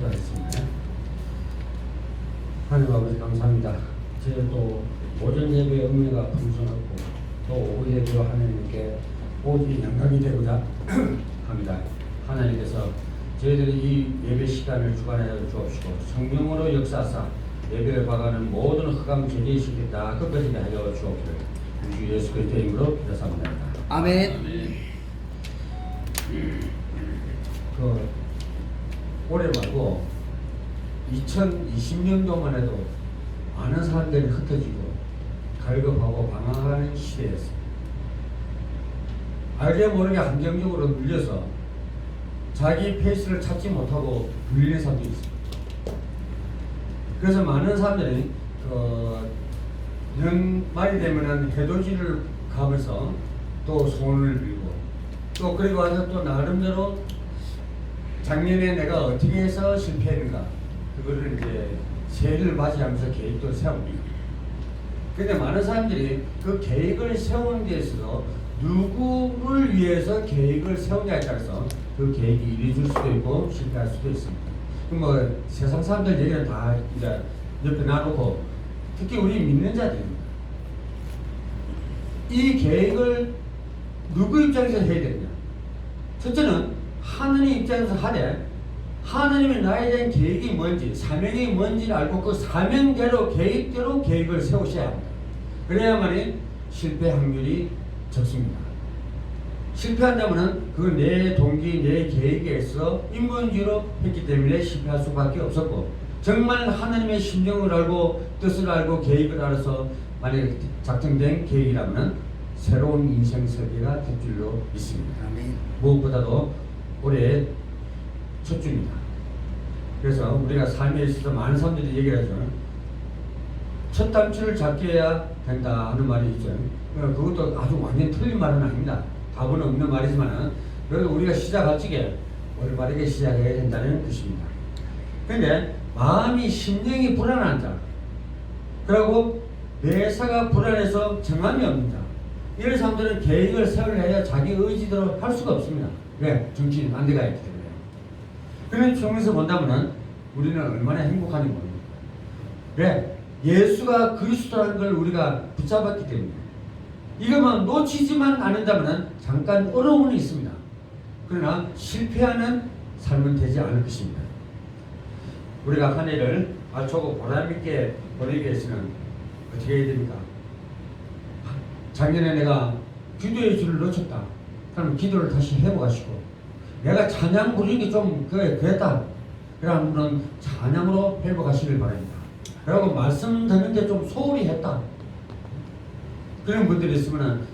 기도하겠습니다. 하나님 아버지 감사합니다. 저희 또 오전 예배의 은혜가 풍성하고 또 오후 예배와 하나님께 오직 영광이 되고자 합니다. 하나님께서 저희들이 이 예배 시간을 주관하여 주옵시고 성령으로 역사하사 예배를 봐가는 모든 흑암 죄의식이 다 끝까지게 하여 주옵기를 주 예수 그리스도의 이름으로 기도합니다. 아멘. 올해 말고 2020년도만 해도 많은 사람들이 흩어지고 갈급하고 방황하는 시대였습니다. 알게 모르게 함정적으로 눌려서 자기 페이스를 찾지 못하고 눌리는 사람들이 있습니다. 그래서 많은 사람들이 연말이 되면은 해돋이를 가면서 또 소원을 빌고 또 그리고 와서 또 나름대로 작년에 내가 어떻게 해서 실패했는가 그거를 이제 새해를 맞이하면서 계획도 세웁니다. 근데 많은 사람들이 그 계획을 세우는 데 있어서 누구를 위해서 계획을 세우냐에 따라서 그 계획이 이루어질 수도 있고 실패할 수도 있습니다. 뭐 세상 사람들 얘기는 다 이제 옆에 놔놓고 특히 우리 믿는 자들입니다. 이 계획을 누구 입장에서 해야 되느냐? 첫째는 하느님 입장에서 하되 하느님이 나에 대한 계획이 뭔지 사명이 뭔지를 알고 그 사명대로 계획대로 계획을 세우셔야 합니다. 그래야만이 실패 확률이 적습니다. 실패한다면 그 내 동기 내 계획에 있어 인본주의로 했기 때문에 실패할 수밖에 없었고 정말 하나님의 심정을 알고 뜻을 알고 계획을 알아서 만약에 작정된 계획이라면 새로운 인생 설계가 될 줄로 믿습니다. 아멘. 무엇보다도 올해 첫 주입니다. 그래서 우리가 삶에 있어서 많은 사람들이 얘기를 하죠. 첫 단추를 잡게 해야 된다 하는 말이 있죠. 그것도 아주 완전 틀린 말은 아닙니다. 답은 없는 말이지만 그래도 우리가 시작할 적에 올바르게 시작해야 된다는 뜻입니다. 그런데 마음이 심령이 불안한 자 그리고 매사가 불안해서 정함이 없는 자 이런 사람들은 계획을 세우려 자기 의지대로 할 수가 없습니다. 왜? 정신이 안 돼가 있기 때문에. 그런 측면에서 본다면 우리는 얼마나 행복한지 모릅니다. 왜? 예수가 그리스도라는 걸 우리가 붙잡았기 때문에. 이것만 놓치지만 않는다면 잠깐 어려움은 있습니다. 그러나 실패하는 삶은 되지 않을 것입니다. 우리가 한 해를 알차고 보람있게 보내기 위해서는 어떻게 해야 됩니까? 작년에 내가 기도의 줄을 놓쳤다. 그럼 기도를 다시 해보가시고 내가 찬양 부르는 게 좀 그랬다. 그러면 찬양으로 회복하시길 바랍니다. 그리고 말씀 듣는데 좀 소홀히 했다. 그런 분들이 있으면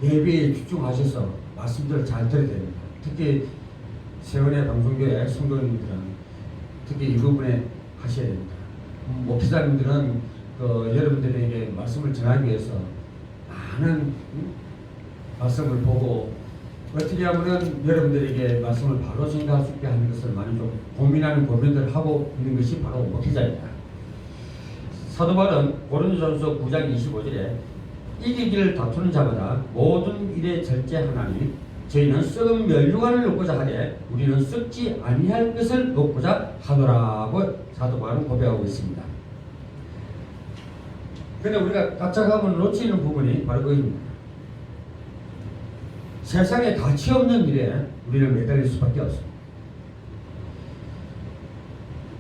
예배에 집중하셔서 말씀들을 잘 들어야 됩니다. 특히 세원의 방송교회 성도님들은 특히 이 부분에 하셔야 됩니다. 목회자님들은 여러분들에게 말씀을 전하기 위해서 많은 말씀을 보고 어떻게 하면 여러분들에게 말씀을 바로 전달할 수 있게 하는 것을 많이 좀 고민하는 고민들을 하고 있는 것이 바로 목회자입니다. 사도 바울은 고린도전서 9장 25절에 이기기를 다투는 자마다 모든 일에 절제하나니 저희는 썩은 멸류관을 얻고자 하되 우리는 썩지 아니할 것을 얻고자 하노라고 사도 바울은 고백하고 있습니다. 그런데 우리가 깜짝하면 놓치는 부분이 바로 그입니다. 세상에 가치 없는 일에 우리는 매달릴 수밖에 없습니다.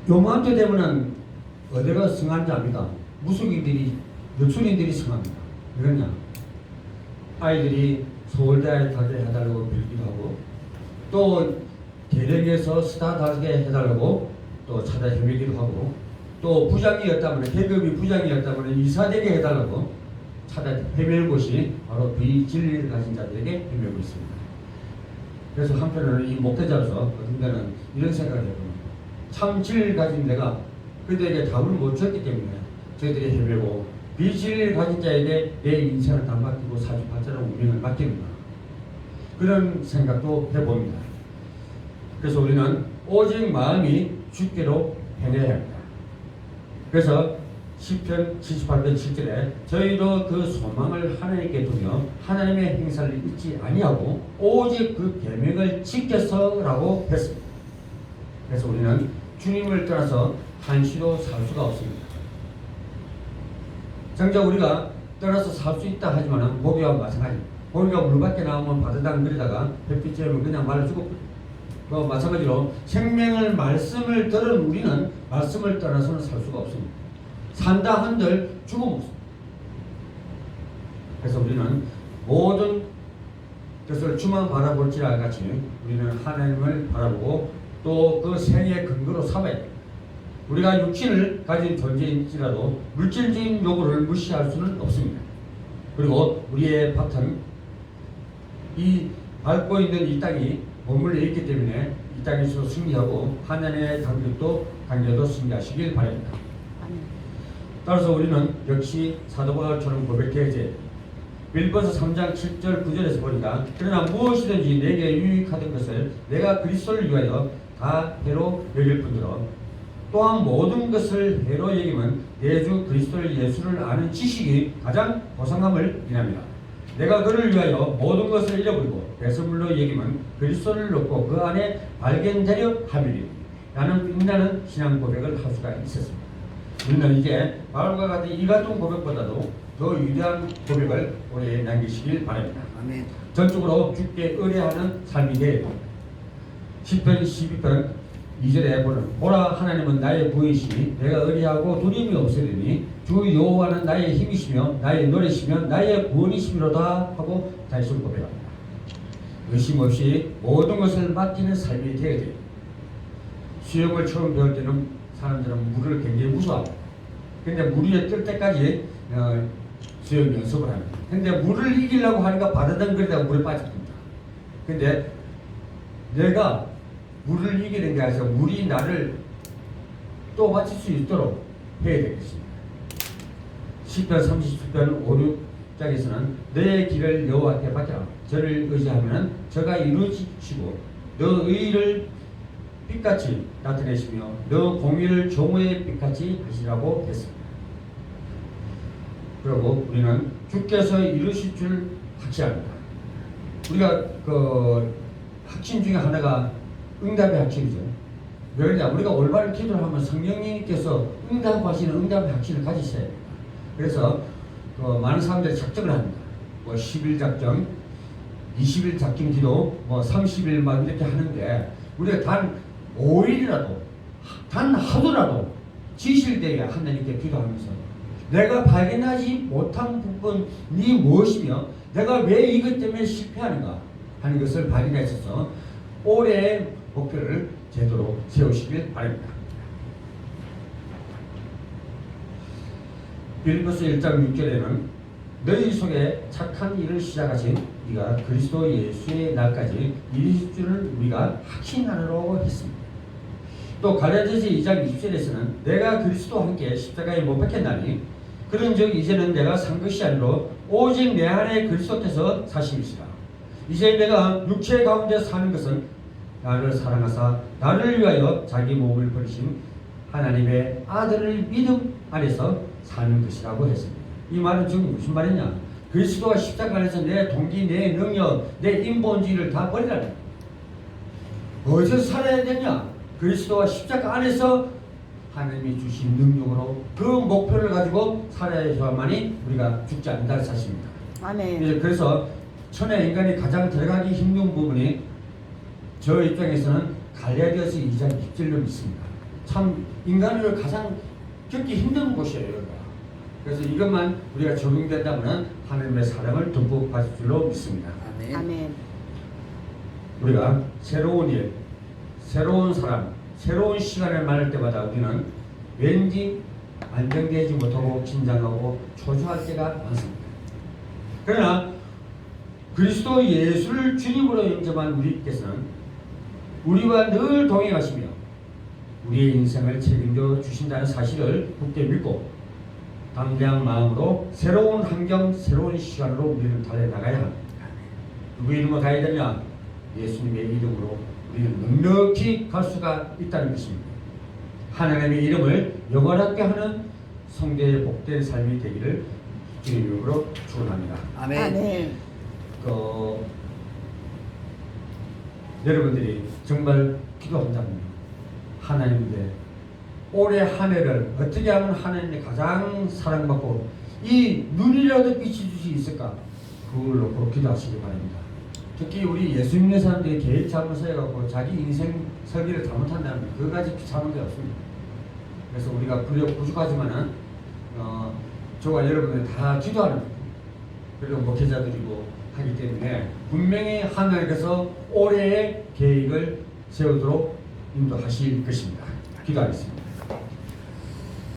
요맘때 되면은 어디가 승한지 압니까? 무속인들이, 역술인들이 승합니다. 왜냐? 아이들이 서울대에 가게 해달라고 빌기도 하고 또 대령에서 스타 다르게 해달라고 또 찾아 헤매기도 하고 또 부장이었다면 계급이 부장이었다면 이사되게 해달라고 찾아 헤매는 곳이 바로 비진리를 가진 자들에게 헤매고 있습니다. 그래서 한편으로는 이 목회자로서 어떤 때는 이런 생각을 해봅니다. 참 진리를 가진 내가 그들에게 답을 못 줬기 때문에 저희들이 헤매고 비진리를 가진 자에게 내 인생을 다 맡기고 사주팔자로 운명을 맡기는가 그런 생각도 해봅니다. 그래서 우리는 오직 마음이 주께로 행해야 합니다. 그래서 시편 78편 7절에 저희도 그 소망을 하나님께 두며 하나님의 행사를 잊지 아니하고 오직 그 계명을 지켜서라고 했습니다. 그래서 우리는 주님을 떠나서 한시도 살 수가 없습니다. 정작 우리가 떠나서 살 수 있다 하지만 모기와 마찬가지입니다. 모기가 물 밖에 나오면 바다당 그리다가 햇빛 쬐면 그냥 말라 죽고, 마찬가지로 생명을 말씀을 들은 우리는 말씀을 떠나서는 살 수가 없습니다. 산다 한들 죽음 없습니다. 그래서 우리는 모든 것을 주만 바라볼지라 같이 우리는 하나님을 바라보고 또 그 생의 근거로 삼아야 됩니다. 우리가 육신을 가진 존재일지라도 물질적인 요구를 무시할 수는 없습니다. 그리고 우리의 밭은 이 밟고 있는 이 땅이 머물러 있기 때문에 이 땅에서 승리하고 하나님의 당겨도 승리하시길 바랍니다. 따라서 우리는 역시 사도 바울처럼 고백해야 돼. 빌립보서 3장 7절 9절에서 보니까 그러나 무엇이든지 내게 유익하던 것을 내가 그리스도를 위하여 다 해로 여길 뿐더러 또한 모든 것을 해로 여기면 내 주 그리스도를 예수를 아는 지식이 가장 고상함을 인합니다. 내가 그를 위하여 모든 것을 잃어버리고 배설물로 여기면 그리스도를 놓고 그 안에 발견되려 함이니 라는 빛나는 신앙 고백을 할 수가 있었습니다. 우리는 이제 바울과 같은 이 같은 고백보다도 더 위대한 고백을 올해 남기시길 바랍니다. 아멘. 전적으로 주께 의뢰하는 삶이 되어야 됩니다. 10편 12편 2절에 보라 하나님은 나의 부이시니 내가 의뢰하고 두려움이 없으리니 주 여호와는 나의 힘이시며 나의 노래시며 나의 구원이시미로다 하고 다시 고백합니다. 의심 없이 모든 것을 맡기는 삶이 되어야 됩니다. 수영을 처음 배울 때는 사람들은 물을 굉장히 무서워합니다. 근데 물 위에 뜰 때까지 수영 연습을 합니다. 근데 물을 이기려고 하니까 바다덩그리다가 물에 빠집니다. 근데 내가 물을 이기는 게 아니라 물이 나를 또 맞출 수 있도록 해야 되겠습니다. 10편 37편 5, 6장에서는 너의 길을 여호와께 맡겨라. 저를 의지하면 저가 이루어지시고 너 의를 빛같이 나타내시며 너 공의를 종의 빛같이 하시라고 했습니다. 그리고 우리는 주께서 이루실 줄 확신합니다. 우리가 그 확신 중에 하나가 응답의 확신이죠. 왜냐? 우리가 올바른 기도를 하면 성령님께서 응답하시는 응답의 확신을 가지셔야 됩니다. 그래서 많은 사람들이 작정을 합니다. 10일 작정, 20일 작정 기도, 30일만 이렇게 하는데 우리가 단 5일이라도 단 하루라도 지실되게 하나님께 기도하면서 내가 발견하지 못한 부분이 무엇이며 내가 왜 이것 때문에 실패하는가 하는 것을 발견하셔서 올해의 목표를 제대로 세우시길 바랍니다. 빌립보서 1장 6절에는 너희 속에 착한 일을 시작하신 네가 그리스도 예수의 날까지 이르실 줄을 우리가 확신하노라고 했습니다. 또 갈라디아서 2장 20절에서는 내가 그리스도와 함께 십자가에 못 박혔나니 그런즉 이제는 내가 산 것이 아니라 오직 내 안에 그리스도께서 사심이시라. 이제 내가 육체 가운데 사는 것은 나를 사랑하사 나를 위하여 자기 몸을 버리신 하나님의 아들을 믿음 안에서 사는 것이라고 했습니다. 이 말은 지금 무슨 말이냐? 그리스도와 십자가 안에서 내 동기, 내 능력, 내 인본주의를 다 버리라는 거예요. 어디서 살아야 되냐? 그리스도와 십자가 안에서 하나님이 주신 능력으로 그 목표를 가지고 살아야만이 우리가 죽지 않는다는 사실입니다. 아멘. 그래서 천하 인간이 가장 들어가기 힘든 부분이 저 입장에서는 갈라디아서 2장 6절로 믿습니다. 참 인간을 가장 겪기 힘든 곳이에요. 여기가. 그래서 이것만 우리가 적용된다면 하나님의 사랑을 듬뿍 받을 줄로 믿습니다. 아멘. 아멘. 우리가 새로운 일, 새로운 사람, 새로운 시간을 만날 때마다 우리는 왠지 안정되지 못하고 긴장하고 초조할 때가 많습니다. 그러나 그리스도 예수를 주님으로 영접한 우리께서는 우리와 늘 동행하시며 우리의 인생을 책임져 주신다는 사실을 굳게 믿고 담대한 마음으로 새로운 환경, 새로운 시간으로 우리는 달려나가야 합니다. 누구 이름으로 가야 되냐? 예수님의 이름으로 우리는 넉넉히 갈 수가 있다는 것입니다. 하나님의 이름을 영원하게 하는 성도의 복된 삶이 되기를 주님 이름으로 축원합니다. 아멘. 아멘. 여러분들이 정말 기도한다면 하나님께 올해 한 해를 어떻게 하면 하나님이 가장 사랑받고 이 눈이라도 비춰줄 수 있을까? 그걸 놓고 기도하시기 바랍니다. 특히 우리 예수 믿는 사람들이 계획 잘못 세워갖고 자기 인생 설계를 잘못한다면 그거까지 잘못이 없습니다. 그래서 우리가 부족하지만은 저와 여러분들 다 기도하는 그리고 목회자들이고 하기 때문에 분명히 하나님께서 올해의 계획을 세우도록 인도하실 것입니다. 기도하겠습니다.